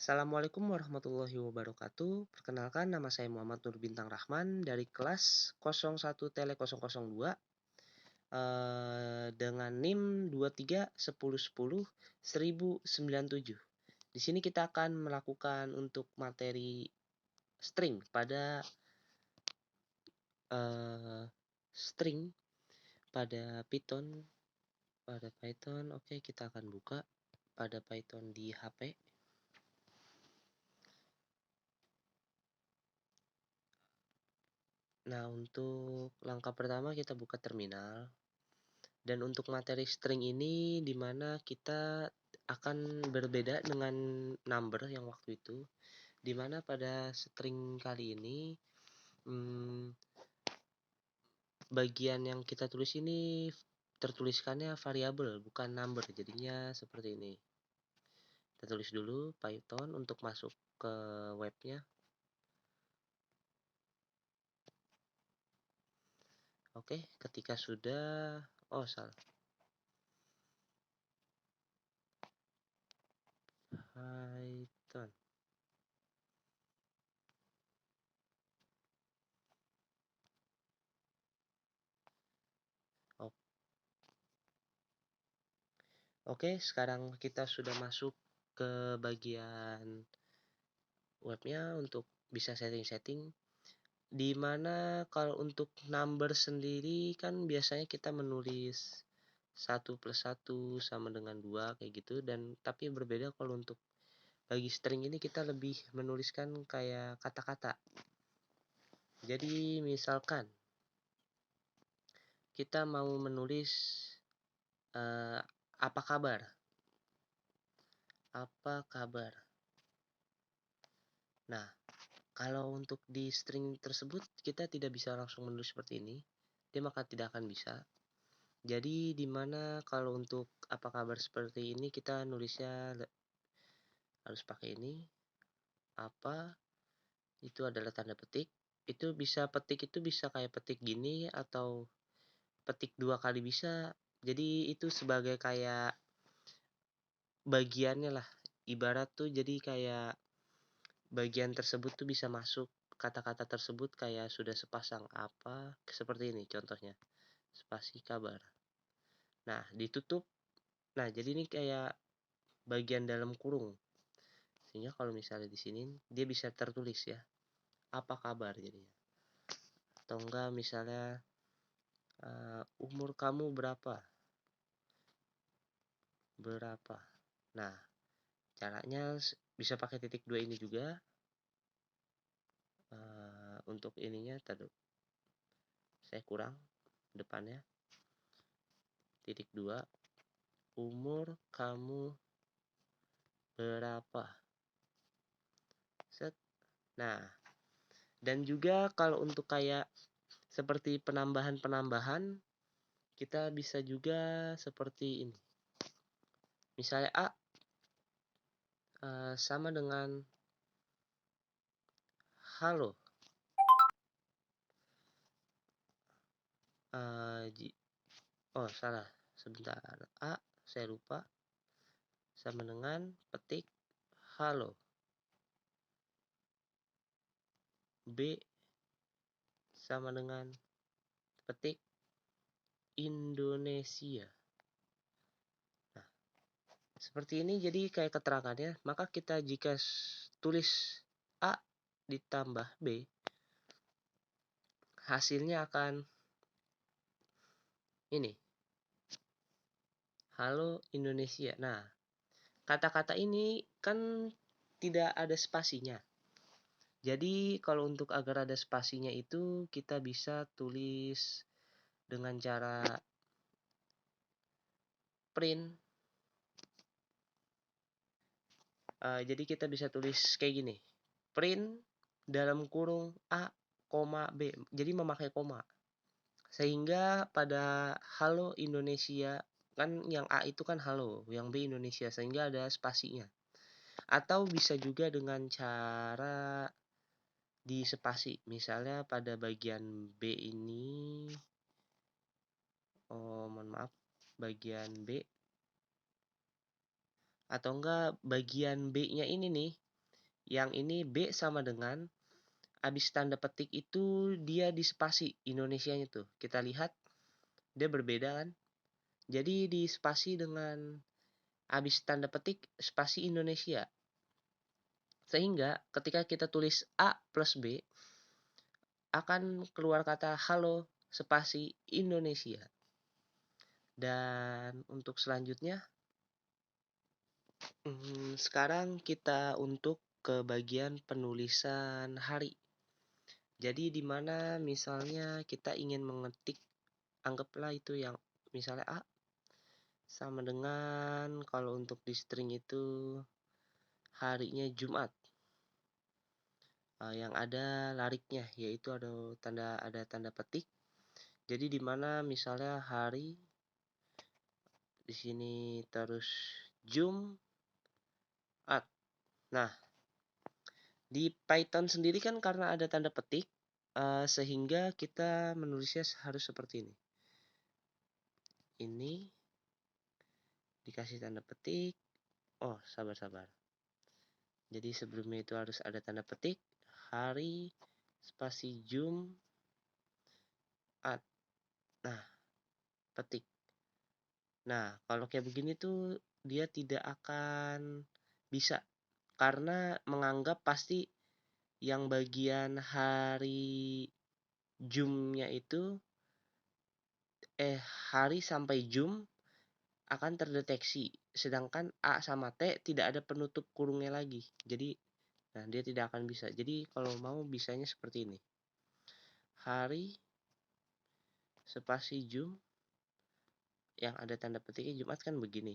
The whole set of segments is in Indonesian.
Assalamualaikum warahmatullahi wabarakatuh. Perkenalkan, nama saya Muhammad Nur Bintang Rahman dari kelas 01 Tele 002 dengan NIM 23 10 10 1097. Di sini kita akan melakukan untuk materi string eh, string pada Python. Oke, kita akan buka pada Python di HP. Nah, untuk langkah pertama kita buka terminal. Dan untuk materi string ini dimana kita akan berbeda dengan number yang waktu itu, dimana pada string kali ini bagian yang kita tulis ini tertuliskannya variabel bukan number, jadinya seperti ini. Kita tulis dulu Python untuk masuk ke webnya. Oke, ketika sudah salah Python. Oke, sekarang kita sudah masuk ke bagian webnya untuk bisa setting-setting. Dimana kalau untuk number sendiri kan biasanya kita menulis 1 plus 1 sama dengan 2 kayak gitu, dan tapi berbeda kalau untuk bagi string ini kita lebih menuliskan kayak kata-kata. Jadi misalkan kita mau menulis apa kabar? Apa kabar? Nah, kalau untuk di string tersebut kita tidak bisa langsung menulis seperti ini, dia maka tidak akan bisa. Jadi dimana kalau untuk apa kabar seperti ini kita nulisnya harus pakai ini. Apa itu adalah tanda petik. Itu bisa petik itu bisa kayak petik gini atau petik 2 kali bisa. Jadi itu sebagai kayak bagiannya lah. Ibarat tuh jadi kayak bagian tersebut tuh bisa masuk kata-kata tersebut kayak sudah sepasang apa seperti ini contohnya. Spasi kabar. Nah, ditutup. Nah, jadi ini kayak bagian dalam kurung. Sehingga kalau misalnya di sini dia bisa tertulis ya. Apa kabar jadinya. Atau enggak misalnya umur kamu berapa? Berapa? Nah, caranya bisa pakai titik 2 ini juga. Untuk ininya tadi saya kurang depannya. Titik 2. Umur kamu berapa? Set. Nah, dan juga kalau untuk kayak seperti penambahan-penambahan kita bisa juga seperti ini. Misalnya A sama dengan halo. Salah. Sebentar. A saya lupa. Sama dengan petik halo. B sama dengan petik Indonesia. Nah, seperti ini jadi kayak keterangannya. Maka kita jika tulis A ditambah B, hasilnya akan ini. Halo Indonesia. Nah, kata-kata ini kan tidak ada spasinya. Jadi kalau untuk agar ada spasinya itu kita bisa tulis dengan cara print. Jadi kita bisa tulis kayak gini. Print dalam kurung A, B. Jadi memakai koma. Sehingga pada halo Indonesia, kan yang A itu kan halo, yang B Indonesia, sehingga ada spasinya. Atau bisa juga dengan cara di spasi. Misalnya pada bagian B ini, mohon maaf, bagian B. Atau enggak bagian B-nya ini nih, Yang ini B sama dengan habis tanda petik itu dia di spasi Indonesianya tuh. Kita lihat dia berbeda kan. Jadi di spasi dengan habis tanda petik spasi Indonesia. Sehingga ketika kita tulis A plus B akan keluar kata halo spasi Indonesia. Dan untuk selanjutnya sekarang kita untuk ke bagian penulisan hari. Jadi di mana misalnya kita ingin mengetik, anggaplah itu yang misalnya A sama dengan kalau untuk di string itu harinya Jumat. Yang ada lariknya yaitu ada tanda petik. Jadi di mana misalnya hari di sini terus Jumat. Nah, di Python sendiri kan karena ada tanda petik, sehingga kita menulisnya harus seperti ini. Ini dikasih tanda petik. Oh, sabar. Jadi sebelumnya itu harus ada tanda petik, hari, spasi Jumat. Nah, petik. Nah, kalau kayak begini tuh dia tidak akan bisa karena menganggap pasti yang bagian hari Jumnya itu hari sampai Jum akan terdeteksi, sedangkan A sama T tidak ada penutup kurungnya lagi. Jadi nah dia tidak akan bisa. Jadi kalau mau bisanya seperti ini. Hari spasi Jum yang ada tanda petiknya Jumat kan begini.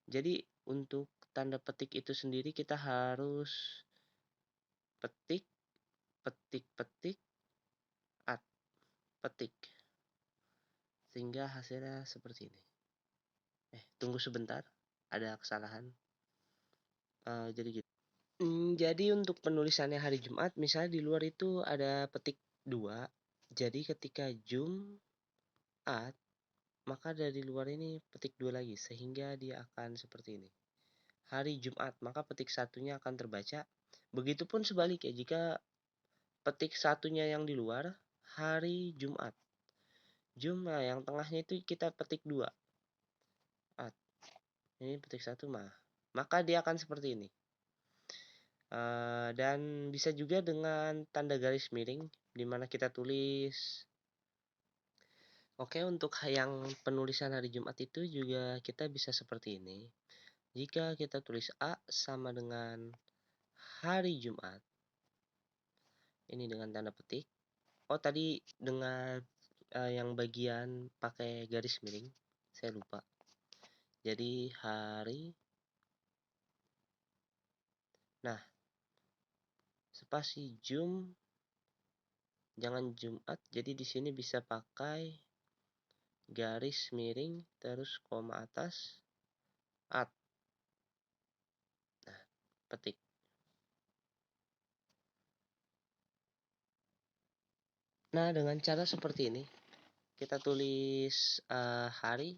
Jadi untuk tanda petik itu sendiri kita harus petik, petik, petik. Sehingga hasilnya seperti ini. Tunggu sebentar, ada kesalahan. Jadi gitu. Jadi untuk penulisannya hari Jumat, misalnya di luar itu ada petik 2. Jadi ketika Jumat, maka dari luar ini petik 2 lagi, sehingga dia akan seperti ini. Hari Jumat, maka petik satunya akan terbaca. Begitupun sebaliknya, jika petik satunya yang di luar, hari Jumat. Jumat yang tengahnya itu kita petik 2. Ini petik 1 maka dia akan seperti ini. Dan bisa juga dengan tanda garis miring di mana kita tulis. Oke, untuk yang penulisan hari Jumat itu juga kita bisa seperti ini. Jika kita tulis A sama dengan hari Jumat, ini dengan tanda petik. Oh, tadi dengan yang bagian pakai garis miring, saya lupa. Jadi hari. Nah, spasi Jum, jangan Jumat. Jadi di sini bisa pakai garis miring terus koma atas at. Nah, petik. Nah, dengan cara seperti ini kita tulis hari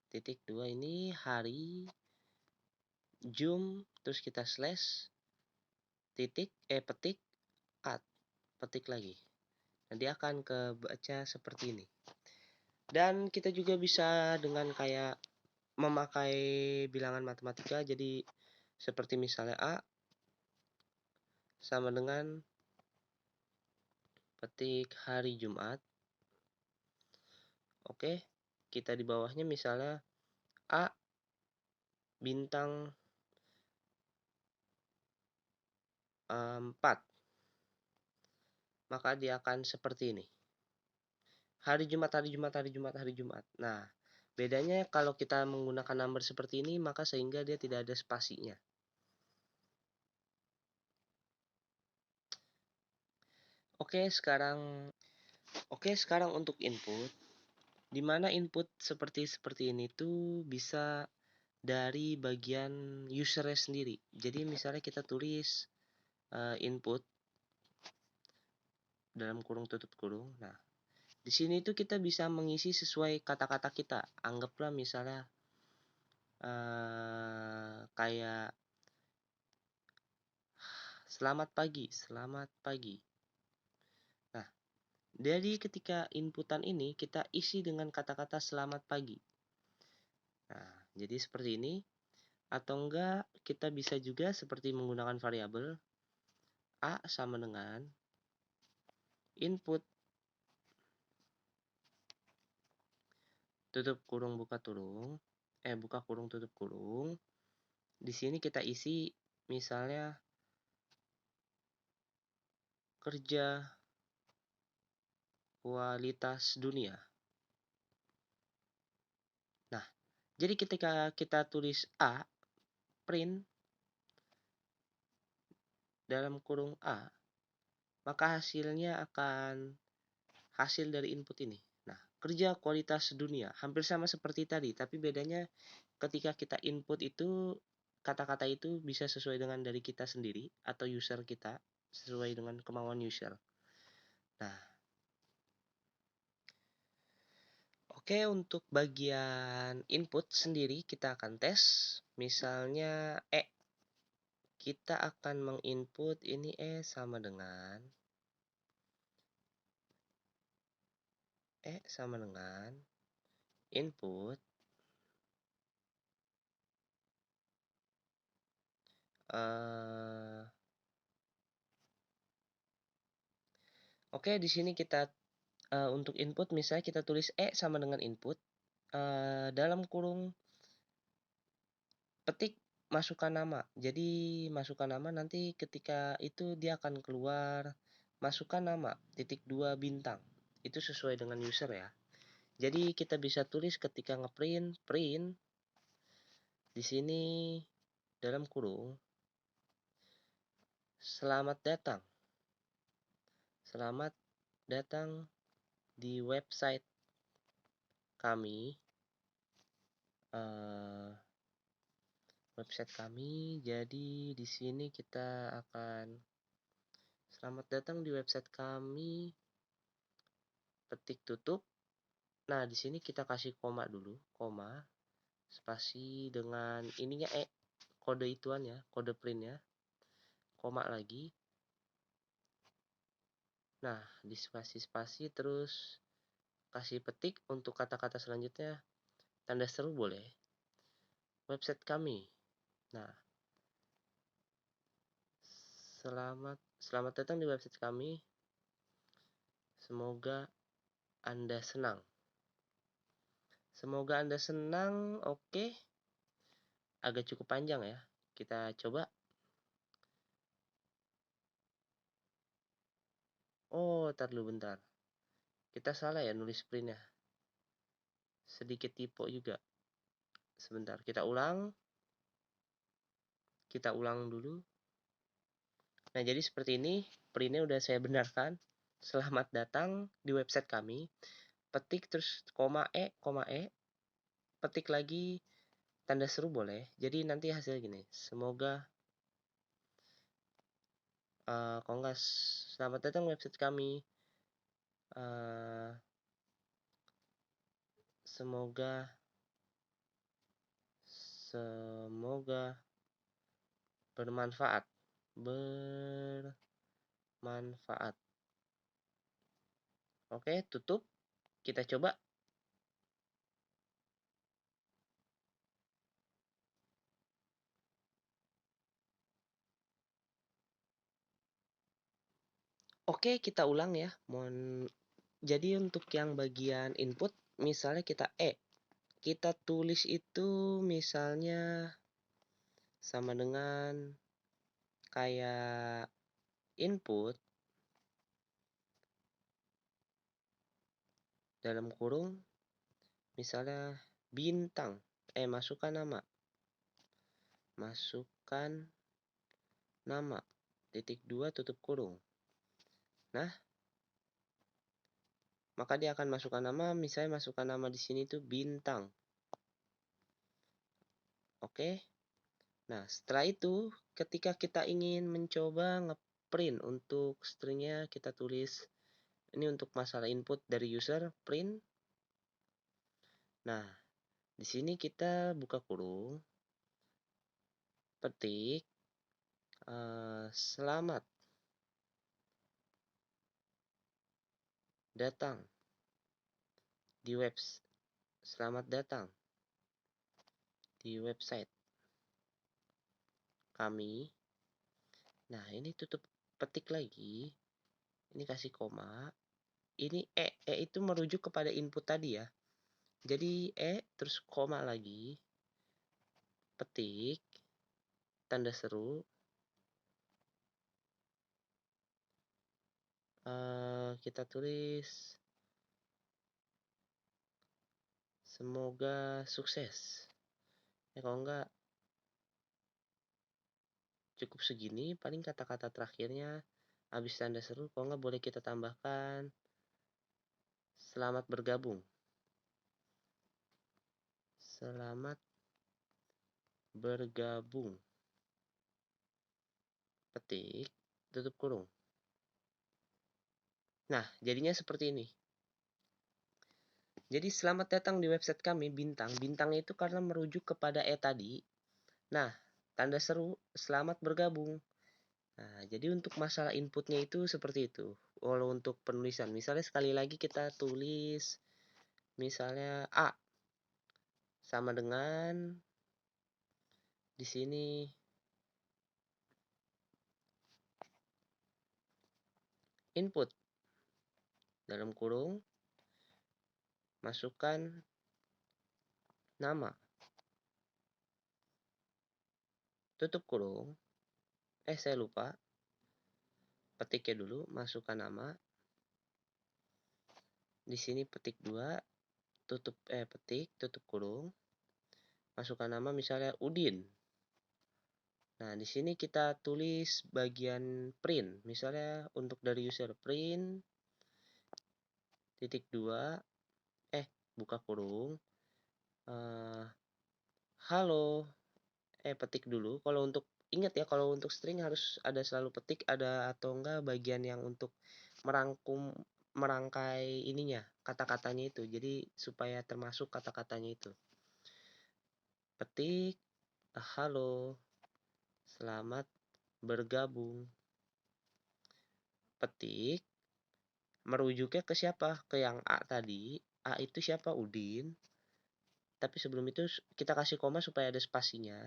titik 2 ini hari Jum, terus kita slash titik petik at, petik lagi. Nanti akan kebaca seperti ini. Dan kita juga bisa dengan kayak memakai bilangan matematika, jadi seperti misalnya A sama dengan petik hari Jumat. Oke, kita di bawahnya misalnya A bintang 4, maka dia akan seperti ini. Hari Jumat. Nah, bedanya kalau kita menggunakan number seperti ini, maka sehingga dia tidak ada spasinya. Oke, sekarang untuk input. Di mana input seperti ini tuh bisa dari bagian usernya sendiri. Jadi misalnya kita tulis input dalam kurung tutup kurung. Nah, di sini tuh kita bisa mengisi sesuai kata-kata kita. Anggaplah misalnya kayak Selamat pagi, selamat pagi. Nah, jadi ketika inputan ini kita isi dengan kata-kata selamat pagi. Nah, jadi seperti ini. Atau enggak, kita bisa juga seperti menggunakan variabel A sama dengan input tutup kurung buka kurung, buka kurung tutup kurung. Di sini kita isi misalnya kerja kualitas dunia. Nah, jadi ketika kita tulis A, print dalam kurung A, maka hasilnya akan hasil dari input ini. Nah, kerja kualitas dunia hampir sama seperti tadi, tapi bedanya ketika kita input itu kata-kata itu bisa sesuai dengan dari kita sendiri atau user kita sesuai dengan kemauan user. Nah, oke, untuk bagian input sendiri kita akan tes. Misalnya kita akan menginput ini sama dengan input oke, di sini kita untuk input misalnya kita tulis sama dengan input dalam kurung petik masukkan nama. Jadi masukkan nama, nanti ketika itu dia akan keluar masukkan nama _2 bintang. Itu sesuai dengan user ya. Jadi kita bisa tulis ketika ngeprint print di sini dalam kurung selamat datang. Selamat datang di website kami. Jadi di sini kita akan selamat datang di website kami, petik tutup. Nah, di sini kita kasih koma dulu, koma, spasi dengan ininya kode ituan ya, kode printnya, koma lagi. Nah, di spasi terus kasih petik untuk kata-kata selanjutnya, tanda seru boleh, website kami. Nah, selamat datang di website kami. Semoga Anda senang. Semoga Anda senang. Oke. Agak cukup panjang ya. Kita coba. Oh, tar dulu bentar. Kita salah ya nulis printnya. Sedikit typo juga. Sebentar, kita ulang. Kita ulang dulu. Nah, jadi seperti ini. Printnya udah saya benarkan. Selamat datang di website kami. Petik terus koma E. Petik lagi tanda seru boleh. Jadi nanti hasilnya gini. Semoga kalau nggak selamat datang website kami. Semoga bermanfaat. Oke, tutup. Kita coba. Oke, kita ulang ya. Jadi untuk yang bagian input, misalnya kita kita tulis itu misalnya sama dengan kayak input dalam kurung misalnya bintang, masukkan nama _2 tutup kurung. Nah, maka dia akan masukkan nama, misalnya masukkan nama di sini tuh bintang. Oke. Nah, setelah itu ketika kita ingin mencoba ngeprint untuk stringnya, kita tulis ini untuk masalah input dari user print. Nah, di sini kita buka kurung, petik Selamat datang di selamat datang di website kami. Nah, ini tutup petik lagi. Ini kasih koma. Ini itu merujuk kepada input tadi ya. Jadi terus koma lagi. Petik tanda seru. Kita tulis semoga sukses. Ya kalau enggak cukup segini, paling kata-kata terakhirnya habis tanda seru, kalau enggak boleh kita tambahkan selamat bergabung. Selamat bergabung. Petik, tutup kurung. Nah, jadinya seperti ini. Jadi selamat datang di website kami, bintang. Bintang itu karena merujuk kepada tadi. Nah, tanda seru, selamat bergabung. Nah, jadi untuk masalah inputnya itu seperti itu. Walau untuk penulisan, misalnya sekali lagi kita tulis, misalnya A sama dengan di sini input dalam kurung masukkan nama, tutup kurung. Saya lupa, petiknya dulu, masukkan nama. Di sini petik 2, petik, tutup kurung. Masukkan nama misalnya Udin. Nah, di sini kita tulis bagian print. Misalnya untuk dari user print titik 2, buka kurung. Halo, petik dulu. Kalau untuk ingat ya, kalau untuk string harus ada selalu petik, ada atau enggak bagian yang untuk merangkai ininya, kata-katanya itu. Jadi supaya termasuk kata-katanya itu. Petik, halo, selamat bergabung. Petik, merujuknya ke siapa? Ke yang A tadi. A itu siapa? Udin. Tapi sebelum itu kita kasih koma supaya ada spasinya.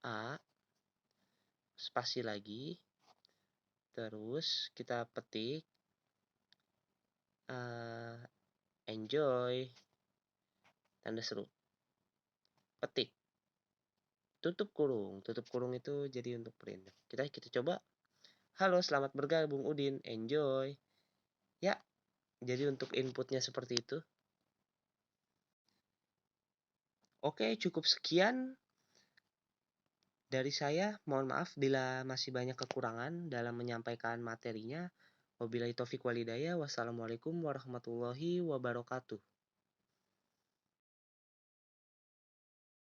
A, spasi lagi. Terus kita petik enjoy, tanda seru. Petik. Tutup kurung itu jadi untuk print. Kita coba. Halo, selamat bergabung Udin, enjoy. Ya, jadi untuk inputnya seperti itu. Oke, cukup sekian dari saya. Mohon maaf bila masih banyak kekurangan dalam menyampaikan materinya. Wabillahi taufiq walhidayah. Wassalamualaikum warahmatullahi wabarakatuh.